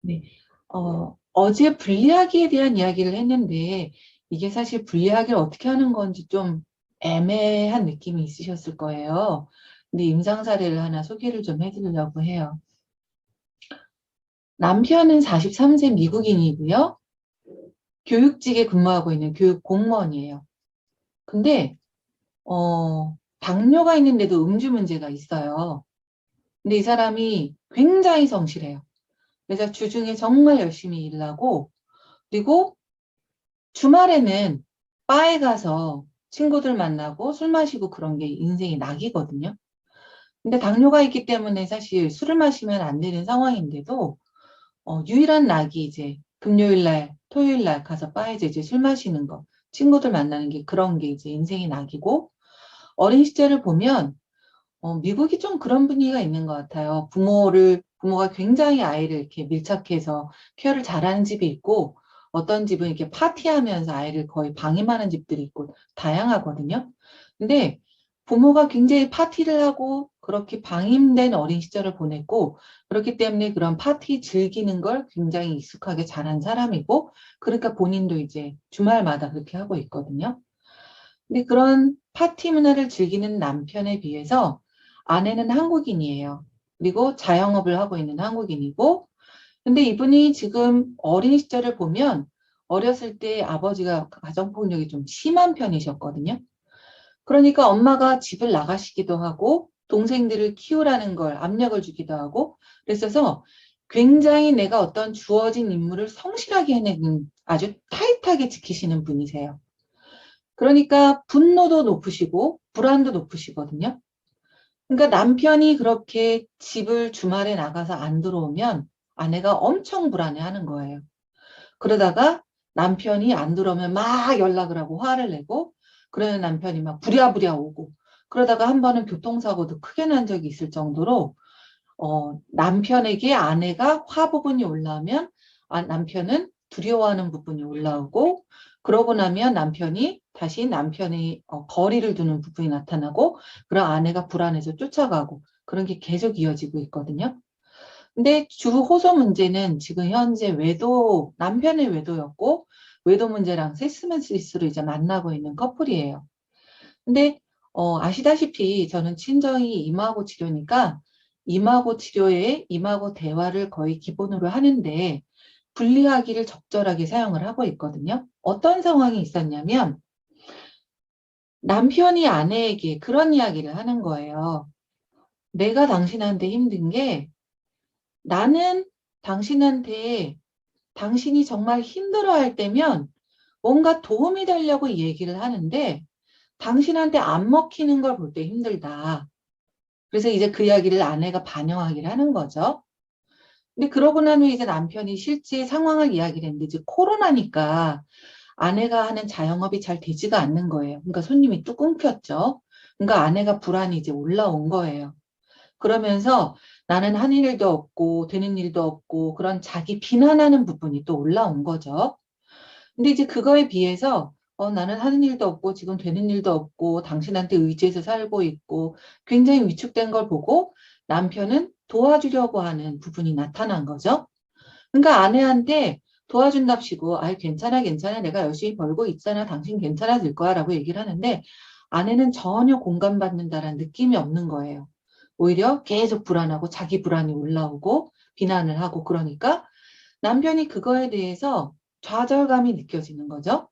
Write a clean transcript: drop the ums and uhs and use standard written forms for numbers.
네. 어제 분리하기에 대한 이야기를 했는데, 이게 사실 분리하기를 어떻게 하는 건지 좀 애매한 느낌이 있으셨을 거예요. 근데 임상 사례를 하나 소개를 좀 해드리려고 해요. 남편은 43세 미국인이고요. 교육직에 근무하고 있는 교육 공무원이에요. 근데, 당뇨가 있는데도 음주 문제가 있어요. 근데 이 사람이 굉장히 성실해요. 그래서 주중에 정말 열심히 일하고, 그리고 주말에는 바에 가서 친구들 만나고 술 마시고 그런 게 인생의 낙이거든요. 근데 당뇨가 있기 때문에 사실 술을 마시면 안 되는 상황인데도 유일한 낙이 이제 금요일 날, 토요일 날 가서 바에서 이제 술 마시는 거, 친구들 만나는 게 그런 게 이제 인생의 낙이고 어린 시절을 보면 미국이 좀 그런 분위기가 있는 것 같아요. 부모가 굉장히 아이를 이렇게 밀착해서 케어를 잘하는 집이 있고, 어떤 집은 이렇게 파티하면서 아이를 거의 방임하는 집들이 있고, 다양하거든요. 근데 부모가 굉장히 파티를 하고, 그렇게 방임된 어린 시절을 보냈고, 그렇기 때문에 그런 파티 즐기는 걸 굉장히 익숙하게 잘한 사람이고, 그러니까 본인도 이제 주말마다 그렇게 하고 있거든요. 근데 그런 파티 문화를 즐기는 남편에 비해서 아내는 한국인이에요. 그리고 자영업을 하고 있는 한국인이고, 근데 이분이 지금 어린 시절을 보면 어렸을 때 아버지가 가정폭력이 좀 심한 편이셨거든요. 그러니까 엄마가 집을 나가시기도 하고, 동생들을 키우라는 걸 압력을 주기도 하고, 그랬어서 굉장히 내가 어떤 주어진 임무를 성실하게 해내는 아주 타이트하게 지키시는 분이세요. 그러니까 분노도 높으시고 불안도 높으시거든요. 그러니까 남편이 그렇게 집을 주말에 나가서 안 들어오면 아내가 엄청 불안해하는 거예요. 그러다가 남편이 안 들어오면 막 연락을 하고 화를 내고 그러는 남편이 막 부랴부랴 오고 그러다가 한 번은 교통사고도 크게 난 적이 있을 정도로 남편에게 아내가 화 부분이 올라오면 남편은 두려워하는 부분이 올라오고 그러고 나면 남편이 다시 남편의 거리를 두는 부분이 나타나고 그런 아내가 불안해서 쫓아가고 그런 게 계속 이어지고 있거든요. 근데 주 호소 문제는 지금 현재 남편의 외도였고 외도 문제랑 세스맨시스로 이제 만나고 있는 커플이에요. 근데 아시다시피 저는 친정이 이마고 치료니까 이마고 치료에 이마고 대화를 거의 기본으로 하는데 분리하기를 적절하게 사용을 하고 있거든요. 어떤 상황이 있었냐면 남편이 아내에게 그런 이야기를 하는 거예요. 내가 당신한테 힘든 게 나는 당신한테 당신이 정말 힘들어할 때면 뭔가 도움이 되려고 이 얘기를 하는데 당신한테 안 먹히는 걸 볼 때 힘들다. 그래서 이제 그 이야기를 아내가 반영하기를 하는 거죠. 근데 그러고 난 후에 이제 남편이 실제 상황을 이야기를 했는데 이제 코로나니까 아내가 하는 자영업이 잘 되지가 않는 거예요. 그러니까 손님이 뚝 끊겼죠. 그러니까 아내가 불안이 이제 올라온 거예요. 그러면서 나는 하는 일도 없고 되는 일도 없고 그런 자기 비난하는 부분이 또 올라온 거죠. 근데 이제 그거에 비해서 나는 하는 일도 없고 지금 되는 일도 없고 당신한테 의지해서 살고 있고 굉장히 위축된 걸 보고 남편은 도와주려고 하는 부분이 나타난 거죠. 그러니까 아내한테 도와준답시고 아이 괜찮아 괜찮아 내가 열심히 벌고 있잖아 당신 괜찮아질 거야 라고 얘기를 하는데 아내는 전혀 공감받는다라는 느낌이 없는 거예요. 오히려 계속 불안하고 자기 불안이 올라오고 비난을 하고 그러니까 남편이 그거에 대해서 좌절감이 느껴지는 거죠.